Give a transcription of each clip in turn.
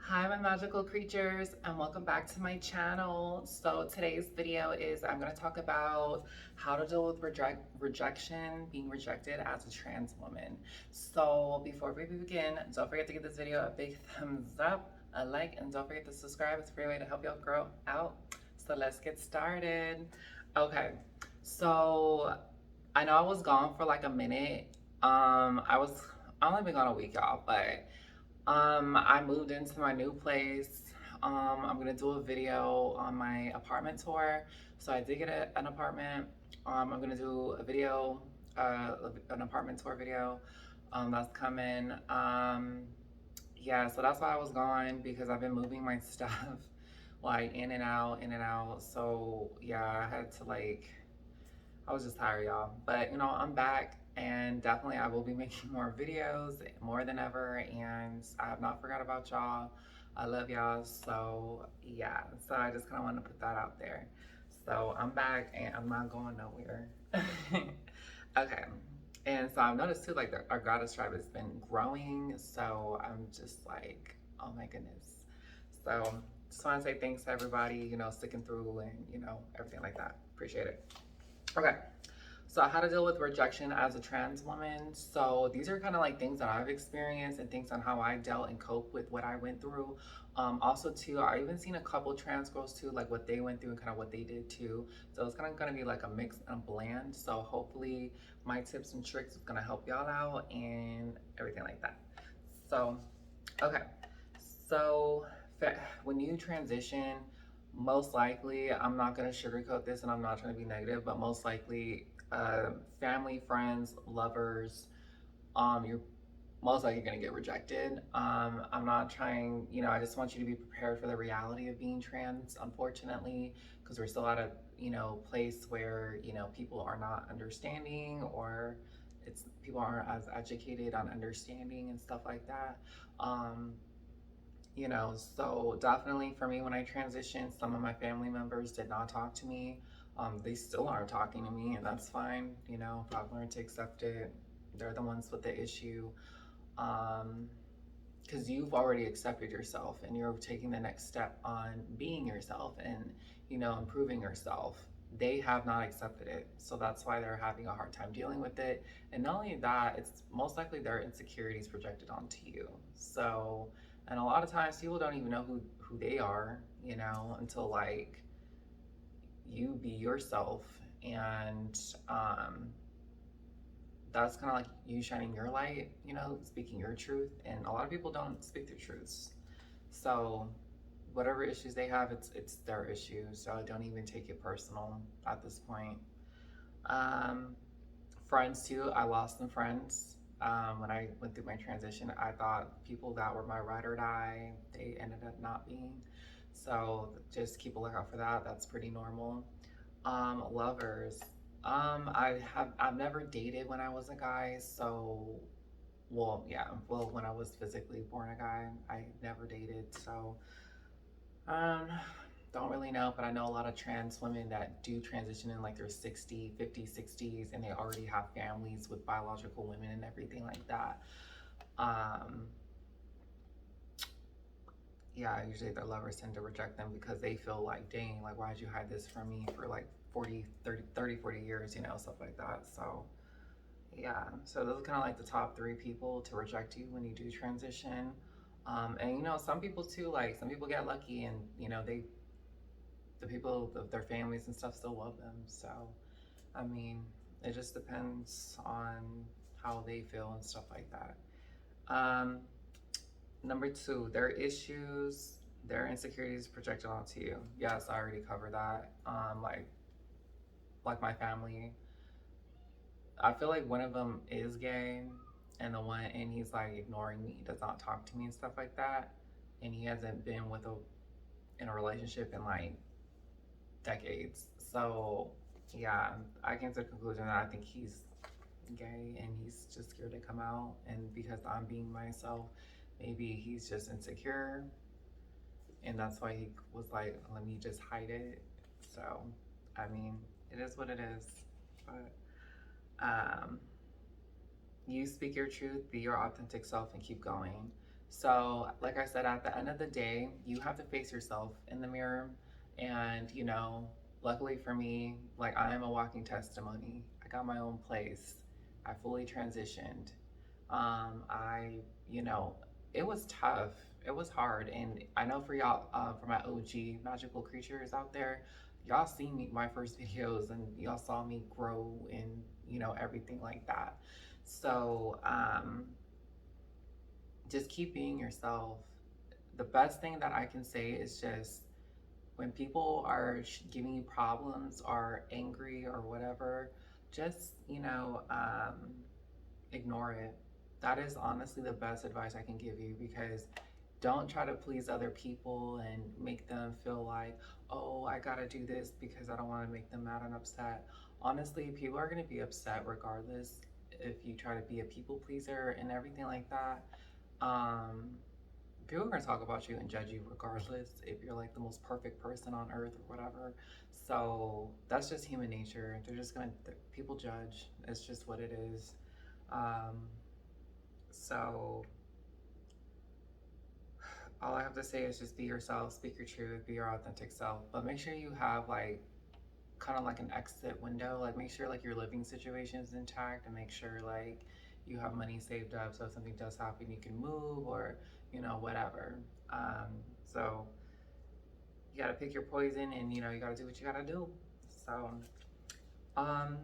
Hi, my magical creatures, and welcome back to my channel. So today's video is I'm going to talk about how to deal with rejection, being rejected as a trans woman. So before we begin, don't forget to give this video a big thumbs up, a like, and don't forget to subscribe. It's a great way to help y'all grow out. So let's get started. Okay, so I know I was gone for like a minute. I only been gone a week, y'all, but I moved into my new place. I'm gonna do a video on my apartment tour. So I did get an apartment. I'm gonna do a video, an apartment tour video. That's coming. Yeah, so that's why I was gone because I've been moving my stuff like in and out, in and out. So yeah, I had to like I was just tired, y'all. But you know, I'm back and definitely I will be making more videos more than ever. And I have not forgot about y'all. I love y'all. So yeah, so I just kind of want to put that out there. So I'm back and I'm not going nowhere. Okay. And so I've noticed too, like our goddess tribe has been growing. So I'm just like, oh my goodness. So just want to say thanks to everybody, you know, sticking through and, you know, everything like that. Appreciate it. Okay, so how to deal with rejection as a trans woman. So these are kind of like things that I've experienced and things on how I dealt and cope with what I went through. Also too, I even seen a couple trans girls too, like what they went through and kind of what they did too. So it's kind of gonna be like a mix and a blend. So hopefully my tips and tricks is gonna help y'all out and everything like that. So, okay. So when you transition, most likely, I'm not going to sugarcoat this and I'm not trying to be negative, but most likely, family, friends, lovers, you're most likely going to get rejected. I'm not trying, you know, I just want you to be prepared for the reality of being trans, unfortunately, because we're still at a, you know, place where, you know, people are not understanding or people aren't as educated on understanding and stuff like that. Um, you know, so definitely for me, when I transitioned, some of my family members did not talk to me. They still aren't talking to me, and that's fine. You know, I've learned to accept it. They're the ones with the issue. Because you've already accepted yourself and you're taking the next step on being yourself and, you know, improving yourself. They have not accepted it. So that's why they're having a hard time dealing with it. And not only that, it's most likely their insecurities projected onto you. So, and a lot of times people don't even know who they are, you know, until like you be yourself. And that's kind of like you shining your light, you know, speaking your truth. And a lot of people don't speak their truths. So whatever issues they have, it's their issue. So don't even take it personal at this point. Um, Friends too. I lost some friends. When I went through my transition, I thought people that were my ride or die, they ended up not being. So just keep a lookout for that. That's pretty normal. Lovers. I've never dated when I was a guy, so well, yeah, well, when I was physically born a guy, I never dated, so um, don't really know, but I know a lot of trans women that do transition in like their 60, 50, 60s, and they already have families with biological women and everything like that. Um, yeah, usually their lovers tend to reject them because they feel like, dang, like, why'd you hide this from me for like 40 years, you know, stuff like that. So, yeah, so those are kind of like the top three people to reject you when you do transition. And you know, some people too, like some people get lucky and you know, the people, their families and stuff still love them. So, I mean, it just depends on how they feel and stuff like that. Um, Number two, their issues, their insecurities projected onto you. Yes, I already covered that. Like my family, I feel like one of them is gay, and he's like ignoring me, does not talk to me and stuff like that, and he hasn't been in a relationship in like decades. So yeah, I came to the conclusion that I think he's gay and he's just scared to come out, and because I'm being myself, maybe he's just insecure, and that's why he was like, let me just hide it. So I mean, it is what it is, but you speak your truth, be your authentic self, and keep going. So, like I said, at the end of the day, you have to face yourself in the mirror. And, luckily for me, like I am a walking testimony. I got my own place. I fully transitioned. I, you know, it was tough. It was hard. And I know for y'all, for my OG magical creatures out there, y'all seen me, my first videos, and y'all saw me grow and, everything like that. So, just keep being yourself. The best thing that I can say is just when people are giving you problems or angry or whatever, just, ignore it. That is honestly the best advice I can give you, because don't try to please other people and make them feel like, oh, I gotta do this because I don't want to make them mad and upset. Honestly, people are going to be upset regardless if you try to be a people pleaser and everything like that. Um, People are going to talk about you and judge you regardless if you're like the most perfect person on earth or whatever. So that's just human nature. They're just going to, people judge. It's just what it is. Um, so all I have to say is just be yourself, speak your truth, be your authentic self. But make sure you have like kind of like an exit window. Like make sure like your living situation is intact, and make sure like you have money saved up so if something does happen you can move, or whatever. So you got to pick your poison, and you got to do what you got to do. So um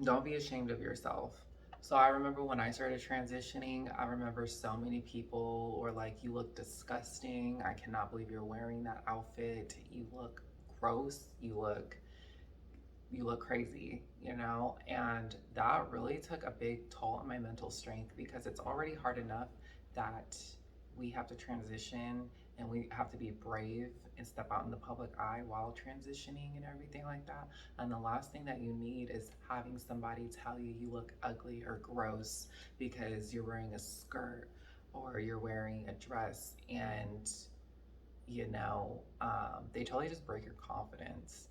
don't be ashamed of yourself. So I remember when I started transitioning, I remember so many people were like, you look disgusting, I cannot believe you're wearing that outfit, you look gross, you look crazy, and that really took a big toll on my mental strength, because it's already hard enough that we have to transition and we have to be brave and step out in the public eye while transitioning and everything like that. And the last thing that you need is having somebody tell you you look ugly or gross because you're wearing a skirt or you're wearing a dress, and they totally just break your confidence.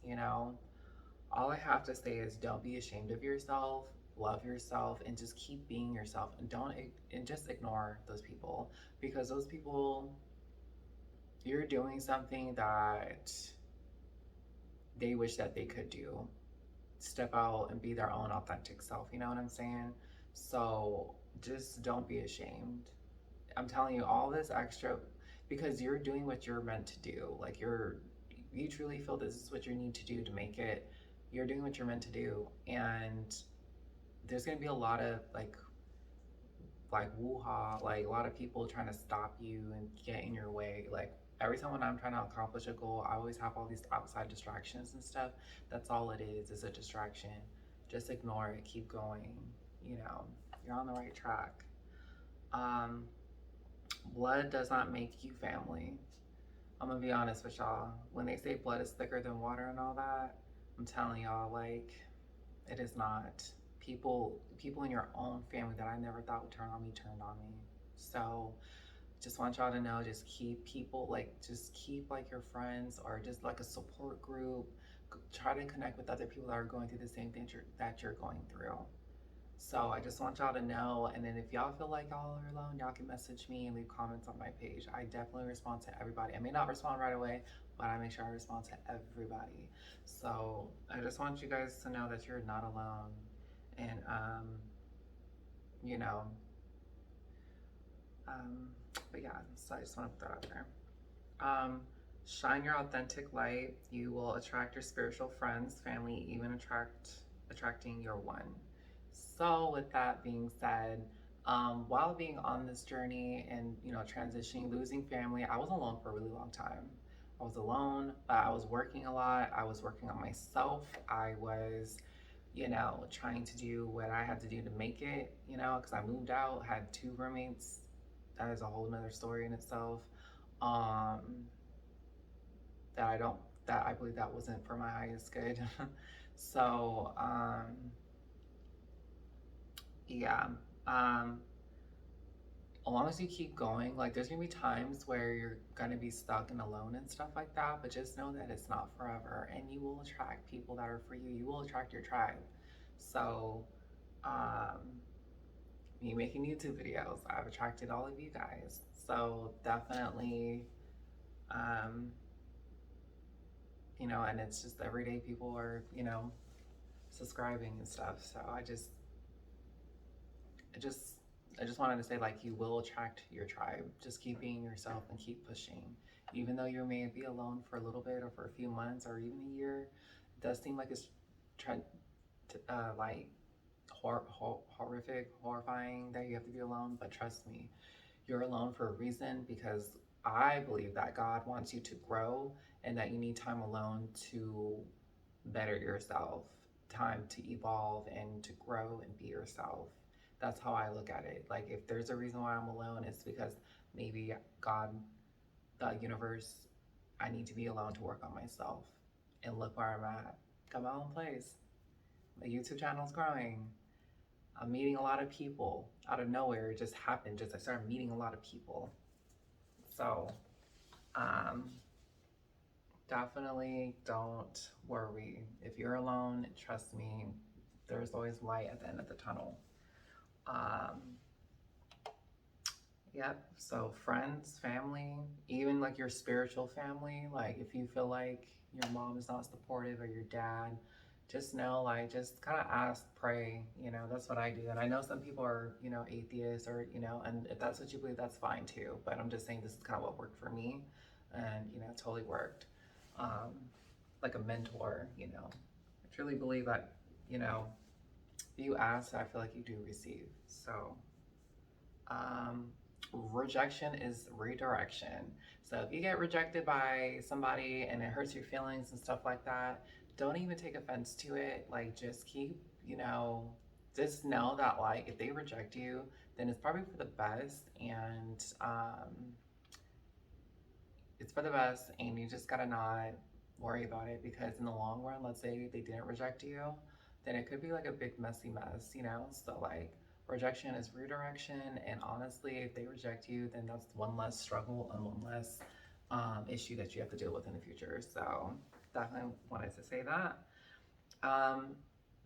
All I have to say is don't be ashamed of yourself, love yourself, and just keep being yourself, and don't and just ignore those people, because those people, you're doing something that they wish that they could do. Step out and be their own authentic self, you know what I'm saying? So just don't be ashamed. I'm telling you all this extra because you're doing what you're meant to do. Like you truly feel this is what you need to do to make it. You're doing what you're meant to do, and there's gonna be a lot of like woo-ha, like a lot of people trying to stop you and get in your way. Like every time when I'm trying to accomplish a goal, I always have all these outside distractions and stuff. That's all it is a distraction. Just ignore it, keep going. You know, you're on the right track. Um, Blood does not make you family. I'm gonna be honest with y'all. When they say blood is thicker than water and all that, I'm telling y'all, like, it is not. People in your own family that I never thought would turn on me turned on me. So just want y'all to know, just keep people just keep like your friends or just like a support group. Try to connect with other people that are going through the same thing that you're going through. So I just want y'all to know, and then if y'all feel like y'all are alone, y'all can message me and leave comments on my page. I definitely respond to everybody. I may not respond right away, but I make sure I respond to everybody. So I just want you guys to know that you're not alone. And you know, um, but yeah, so I just want to put that out there. Um, Shine your authentic light. You will attract your spiritual friends, family, even attracting your one. So, with that being said, while being on this journey and transitioning, losing family, I was alone for a really long time. I was alone. I was working a lot. I was working on myself. I was, trying to do what I had to do to make it. Because I moved out, had two roommates. That is a whole nother story in itself. Um, that I don't that I believe that wasn't for my highest good. So yeah. Um, as long as you keep going, like there's gonna be times where you're gonna be stuck and alone and stuff like that, but just know that it's not forever, and you will attract people that are for you. You will attract your tribe. So um me making YouTube videos, I've attracted all of you guys. So definitely, um, and it's just everyday people are, subscribing and stuff. So I just, I just wanted to say, like, you will attract your tribe. Just keep being yourself and keep pushing. Even though you may be alone for a little bit or for a few months or even a year, it does seem like it's trying to, like, horrific, horrifying that you have to be alone. But trust me, you're alone for a reason, because I believe that God wants you to grow and that you need time alone to better yourself, time to evolve and to grow and be yourself. That's how I look at it. Like, if there's a reason why I'm alone, it's because maybe God, the universe, I need to be alone to work on myself. And look where I'm at. Got my own place. My YouTube channel's growing. I'm meeting a lot of people out of nowhere. It just happened. Just I started meeting a lot of people. So, um, definitely don't worry. If you're alone, trust me, there's always light at the end of the tunnel. Um, yep. So friends, family, even like your spiritual family, like if you feel like your mom is not supportive or your dad, just know, like, just kind of ask, pray, that's what I do. And I know some people are, atheists or, and if that's what you believe, that's fine too. But I'm just saying this is kind of what worked for me, and, it totally worked. Um, like a mentor, I truly believe that, if you ask, I feel like you do receive. So, um, rejection is redirection. So if you get rejected by somebody and it hurts your feelings and stuff like that, don't even take offense to it. Like, just keep, just know that, like, if they reject you, then it's probably for the best. And it's for the best, and you just gotta not worry about it, because in the long run, let's say they didn't reject you, then it could be like a big messy mess. So, like, rejection is redirection, and honestly, if they reject you, then that's one less struggle and one less issue that you have to deal with in the future. So definitely wanted to say that. um,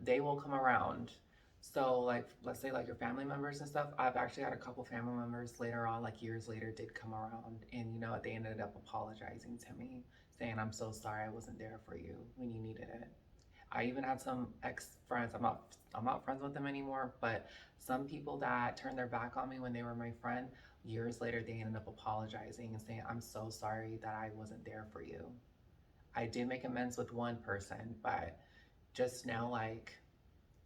they will come around. So, like, let's say like your family members and stuff. I've actually had a couple family members later on, like years later, did come around, and they ended up apologizing to me, saying, "I'm so sorry, I wasn't there for you when you needed it." I even had some ex friends. I'm not friends with them anymore, but some people that turned their back on me when they were my friend, years later they ended up apologizing and saying, "I'm so sorry that I wasn't there for you." I did make amends with one person, but just now, like,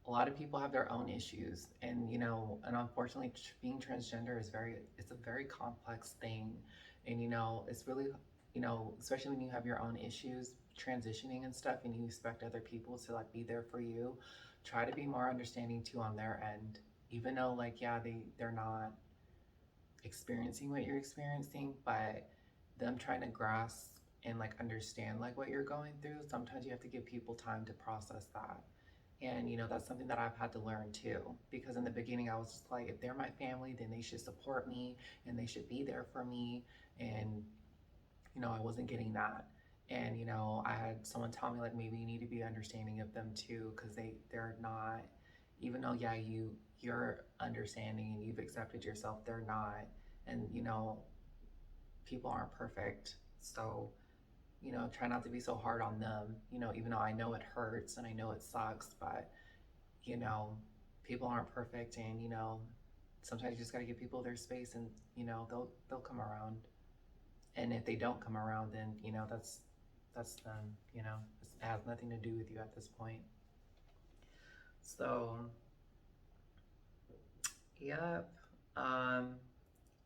a lot of people have their own issues, and and unfortunately, being transgender is it's a very complex thing. And it's really, especially when you have your own issues transitioning and stuff, and you expect other people to, like, be there for you. Try to be more understanding too on their end, even though, like, yeah, they're not experiencing what you're experiencing, but them trying to grasp and, like, understand, like, what you're going through, sometimes you have to give people time to process that. And that's something that I've had to learn too, because in the beginning I was just like, if they're my family, then they should support me and they should be there for me. And I wasn't getting that. And I had someone tell me, like, maybe you need to be understanding of them too, because they're not, even though, yeah, you're understanding and you've accepted yourself, they're not. And people aren't perfect. So try not to be so hard on them, even though I know it hurts and I know it sucks, but, you know, people aren't perfect, and, sometimes you just got to give people their space, and, they'll come around. And if they don't come around, then, that's them, it has nothing to do with you at this point. So, yep. Um,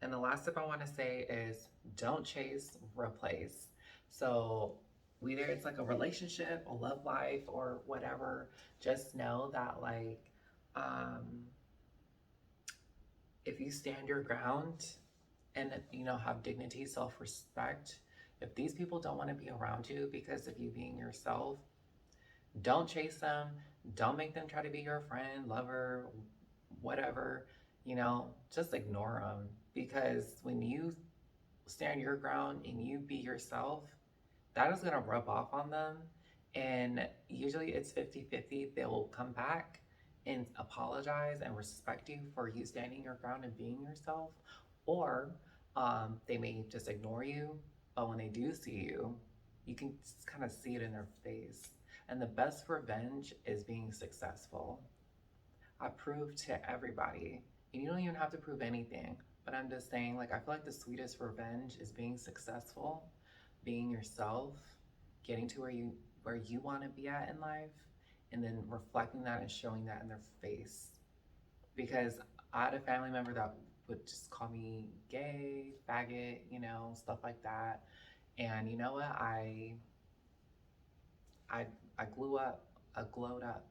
And the last tip I want to say is, don't chase, replace. So, whether it's like a relationship, a love life, or whatever, just know that, like, um, if you stand your ground and, have dignity, self respect, if these people don't want to be around you because of you being yourself, don't chase them. Don't make them try to be your friend, lover, whatever. Just ignore them, because when you stand your ground and you be yourself, that is going to rub off on them. And usually it's 50-50. They will come back and apologize and respect you for you standing your ground and being yourself. Or They may just ignore you, but when they do see you, you can kind of see it in their face. And the best revenge is being successful. I prove to everybody, and you don't even have to prove anything, but I'm just saying, like, I feel like the sweetest revenge is being successful, being yourself, getting to where you want to be at in life, and then reflecting that and showing that in their face. Because I had a family member that would just call me gay, faggot, stuff like that. And you know what? I I glue up, I glowed up,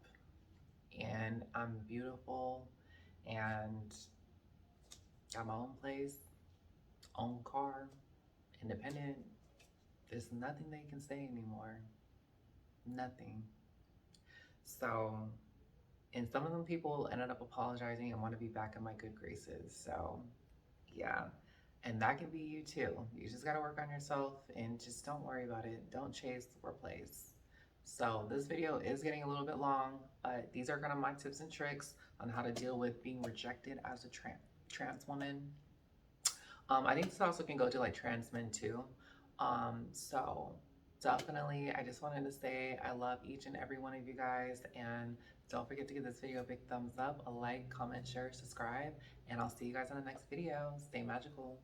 and I'm beautiful, and got my own place, own car, independent. There's nothing they can say anymore. Nothing. So, and some of them people ended up apologizing and want to be back in my good graces. So, yeah. And that can be you too. You just got to work on yourself and just don't worry about it. Don't chase or replace. So, this video is getting a little bit long, but these are kind of my tips and tricks on how to deal with being rejected as a trans woman. I think this also can go to like trans men too. So definitely, I just wanted to say I love each and every one of you guys, and don't forget to give this video a big thumbs up, a like, comment, share, subscribe, and I'll see you guys in the next video. Stay magical.